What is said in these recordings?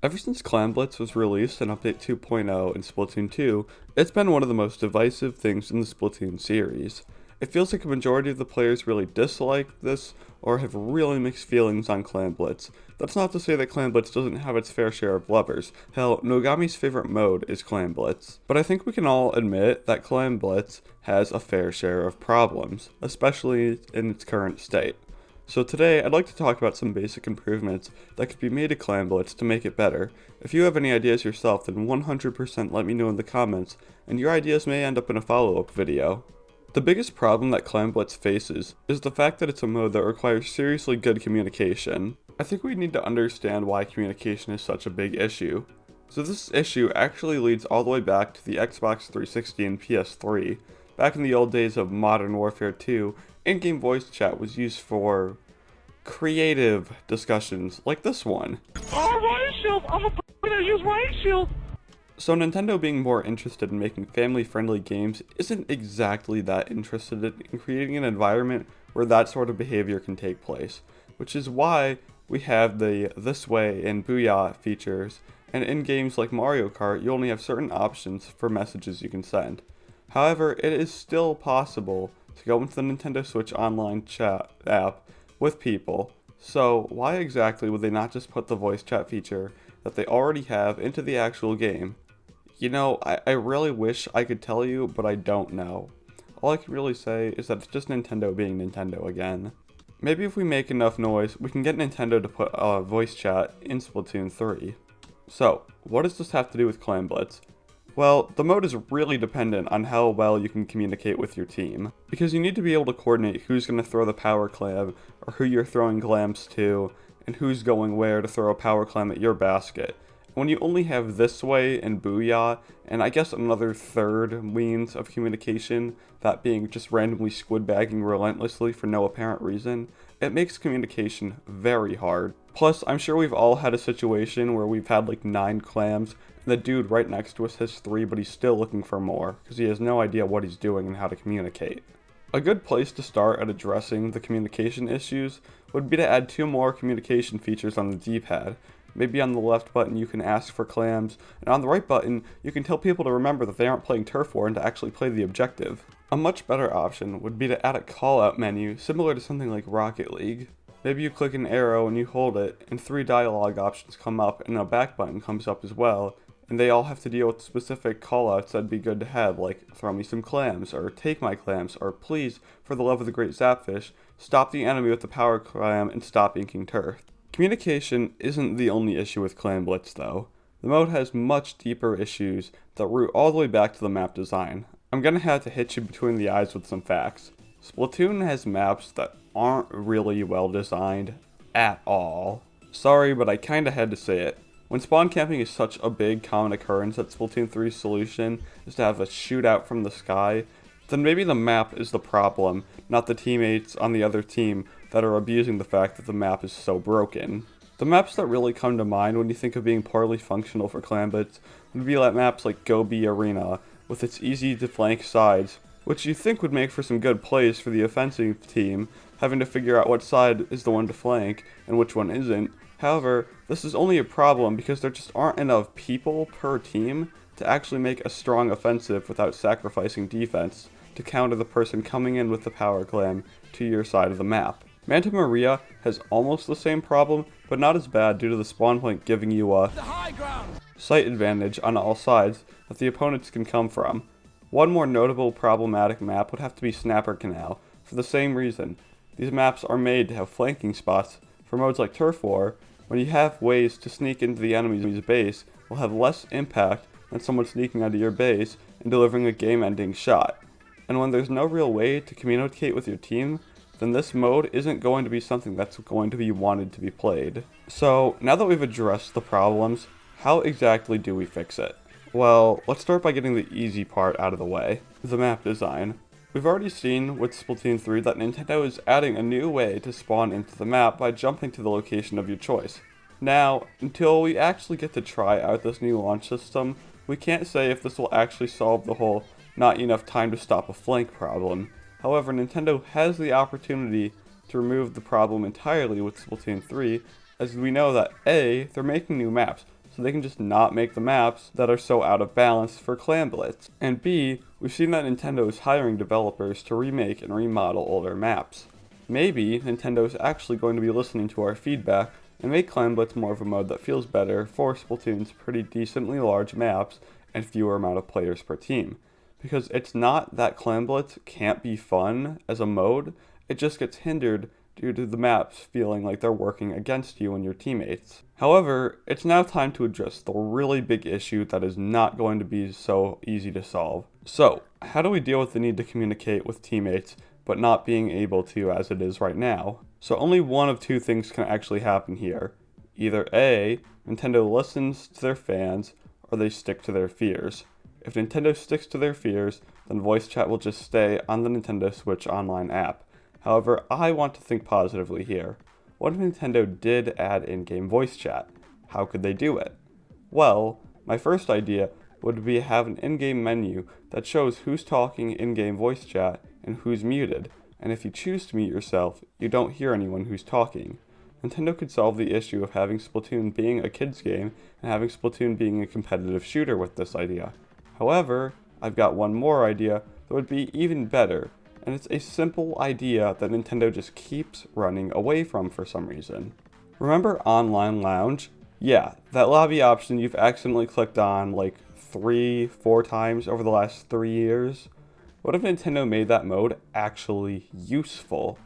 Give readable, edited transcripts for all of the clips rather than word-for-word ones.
Ever since Clam Blitz was released in Update 2.0 in Splatoon 2, it's been one of the most divisive things in the Splatoon series. It feels like a majority of the players really dislike this, or have really mixed feelings on Clam Blitz. That's not to say that Clam Blitz doesn't have its fair share of lovers. Hell, Nogami's favorite mode is Clam Blitz. But I think we can all admit that Clam Blitz has a fair share of problems, especially in its current state. So today, I'd like to talk about some basic improvements that could be made to Clam Blitz to make it better. If you have any ideas yourself, then 100% let me know in the comments, and your ideas may end up in a follow-up video. The biggest problem that Clam Blitz faces is the fact that it's a mode that requires seriously good communication. I think we need to understand why communication is such a big issue. So this issue actually leads all the way back to the Xbox 360 and PS3. Back in the old days of Modern Warfare 2, in-game voice chat was used for creative discussions like this one. Oh, riot shield! I'm gonna use riot shield! So Nintendo, being more interested in making family-friendly games, isn't exactly that interested in creating an environment where that sort of behavior can take place, which is why we have the This Way and Booyah features, and in games like Mario Kart, you only have certain options for messages you can send. However, it is still possible to go into the Nintendo Switch online chat app with people, so why exactly would they not just put the voice chat feature that they already have into the actual game? You know, I really wish I could tell you, but I don't know. All I can really say is that it's just Nintendo being Nintendo again. Maybe if we make enough noise, we can get Nintendo to put voice chat in Splatoon 3. So, what does this have to do with Clam Blitz? Well, the mode is really dependent on how well you can communicate with your team, because you need to be able to coordinate who's going to throw the power clam, or who you're throwing clams to, and who's going where to throw a power clam at your basket. When you only have This Way and Booyah, and I guess another third means of communication, that being just randomly squid bagging relentlessly for no apparent reason, it makes communication very hard. Plus, I'm sure we've all had a situation where we've had like 9 clams, and the dude right next to us has 3, but he's still looking for more, because he has no idea what he's doing and how to communicate. A good place to start at addressing the communication issues would be to add 2 more communication features on the D-pad. Maybe on the left button you can ask for clams, and on the right button you can tell people to remember that they aren't playing Turf War and to actually play the objective. A much better option would be to add a call-out menu similar to something like Rocket League. Maybe you click an arrow and you hold it, and 3 dialogue options come up and a back button comes up as well, and they all have to deal with specific callouts that'd be good to have, like throw me some clams, or take my clams, or please, for the love of the great Zapfish, stop the enemy with the power clam and stop inking turf. Communication isn't the only issue with Clam Blitz though. The mode has much deeper issues that root all the way back to the map design. I'm gonna have to hit you between the eyes with some facts. Splatoon has maps that aren't really well designed at all. Sorry, but I kinda had to say it. When spawn camping is such a big common occurrence that Splatoon 3's solution is to have a shootout from the sky, then maybe the map is the problem, not the teammates on the other team that are abusing the fact that the map is so broken. The maps that really come to mind when you think of being poorly functional for Clam Blitz would be like maps like Gobi Arena, with its easy to flank sides, which you think would make for some good plays for the offensive team, having to figure out what side is the one to flank and which one isn't. However, this is only a problem because there just aren't enough people per team to actually make a strong offensive without sacrificing defense to counter the person coming in with the power clam to your side of the map. Manta Maria has almost the same problem, but not as bad due to the spawn point giving you a sight advantage on all sides that the opponents can come from. One more notable problematic map would have to be Snapper Canal, for the same reason. These maps are made to have flanking spots. For modes like Turf War, when you have ways to sneak into the enemy's base, will have less impact than someone sneaking onto your base and delivering a game-ending shot. And when there's no real way to communicate with your team, then this mode isn't going to be something that's going to be wanted to be played. So, now that we've addressed the problems, how exactly do we fix it? Well, let's start by getting the easy part out of the way, the map design. We've already seen with Splatoon 3 that Nintendo is adding a new way to spawn into the map by jumping to the location of your choice. Now, until we actually get to try out this new launch system, we can't say if this will actually solve the whole not enough time to stop a flank problem. However, Nintendo has the opportunity to remove the problem entirely with Splatoon 3, as we know that A, they're making new maps, so they can just not make the maps that are so out of balance for Clam Blitz. And B, we've seen that Nintendo is hiring developers to remake and remodel older maps. Maybe Nintendo is actually going to be listening to our feedback and make Clam Blitz more of a mode that feels better for Splatoon's pretty decently large maps and fewer amount of players per team. Because it's not that Clam Blitz can't be fun as a mode, it just gets hindered due to the maps feeling like they're working against you and your teammates. However, it's now time to address the really big issue that is not going to be so easy to solve. So, how do we deal with the need to communicate with teammates but not being able to as it is right now? So only one of two things can actually happen here. Either A, Nintendo listens to their fans, or they stick to their fears. If Nintendo sticks to their fears, then voice chat will just stay on the Nintendo Switch Online app. However, I want to think positively here. What if Nintendo did add in-game voice chat? How could they do it? Well, my first idea would be have an in-game menu that shows who's talking in-game voice chat and who's muted, and if you choose to mute yourself, you don't hear anyone who's talking. Nintendo could solve the issue of having Splatoon being a kids game and having Splatoon being a competitive shooter with this idea. However, I've got one more idea that would be even better, and it's a simple idea that Nintendo just keeps running away from for some reason. Remember Online Lounge? Yeah, that lobby option you've accidentally clicked on like 3-4 times over the last 3 years? What if Nintendo made that mode actually useful?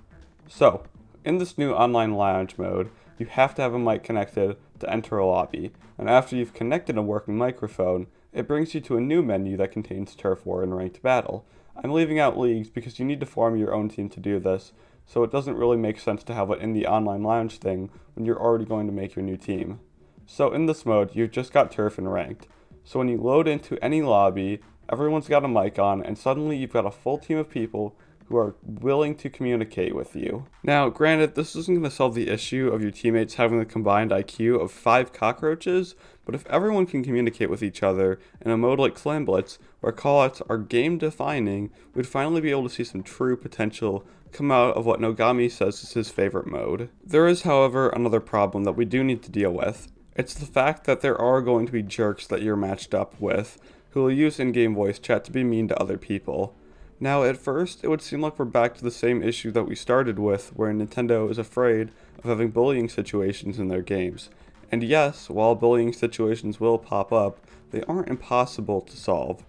So, in this new Online Lounge mode, you have to have a mic connected to enter a lobby, and after you've connected a working microphone, it brings you to a new menu that contains Turf War and Ranked Battle. I'm leaving out leagues because you need to form your own team to do this, so it doesn't really make sense to have it in the Online Lounge thing when you're already going to make your new team. So in this mode, you've just got Turf and Ranked. So when you load into any lobby, everyone's got a mic on, and suddenly you've got a full team of people who are willing to communicate with you. Now, granted, this isn't going to solve the issue of your teammates having the combined IQ of 5 cockroaches, but if everyone can communicate with each other in a mode like Clam Blitz, where callouts are game-defining, we'd finally be able to see some true potential come out of what Nogami says is his favorite mode. There is, however, another problem that we do need to deal with. It's the fact that there are going to be jerks that you're matched up with who will use in-game voice chat to be mean to other people. Now, at first, it would seem like we're back to the same issue that we started with, where Nintendo is afraid of having bullying situations in their games. And yes, while bullying situations will pop up, they aren't impossible to solve.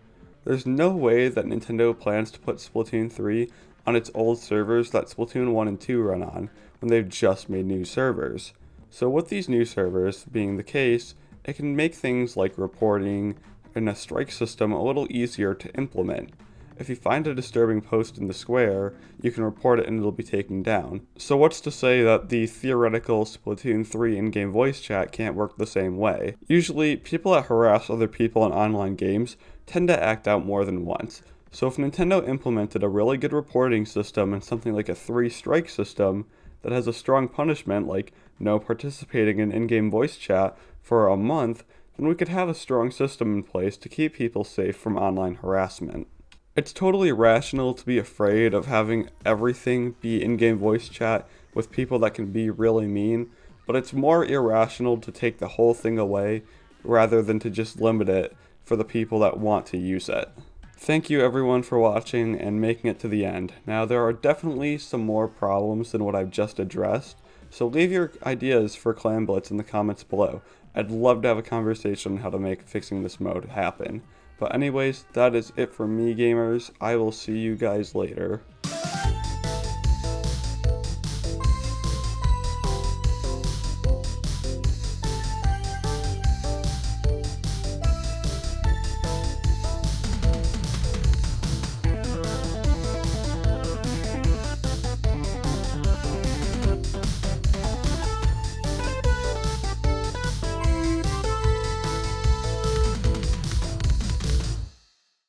There's no way that Nintendo plans to put Splatoon 3 on its old servers that Splatoon 1 and 2 run on, when they've just made new servers. So with these new servers being the case, it can make things like reporting and a strike system a little easier to implement. If you find a disturbing post in the square, you can report it and it'll be taken down. So what's to say that the theoretical Splatoon 3 in-game voice chat can't work the same way? Usually, people that harass other people in online games tend to act out more than once. So if Nintendo implemented a really good reporting system and something like a 3-strike system that has a strong punishment like no participating in in-game voice chat for a month, then we could have a strong system in place to keep people safe from online harassment. It's totally rational to be afraid of having everything be in-game voice chat with people that can be really mean, but it's more irrational to take the whole thing away rather than to just limit it for the people that want to use it. Thank you everyone for watching and making it to the end. Now there are definitely some more problems than what I've just addressed, so leave your ideas for Clam Blitz in the comments below. I'd love to have a conversation on how to make fixing this mode happen. But anyways, that is it for me, gamers. I will see you guys later.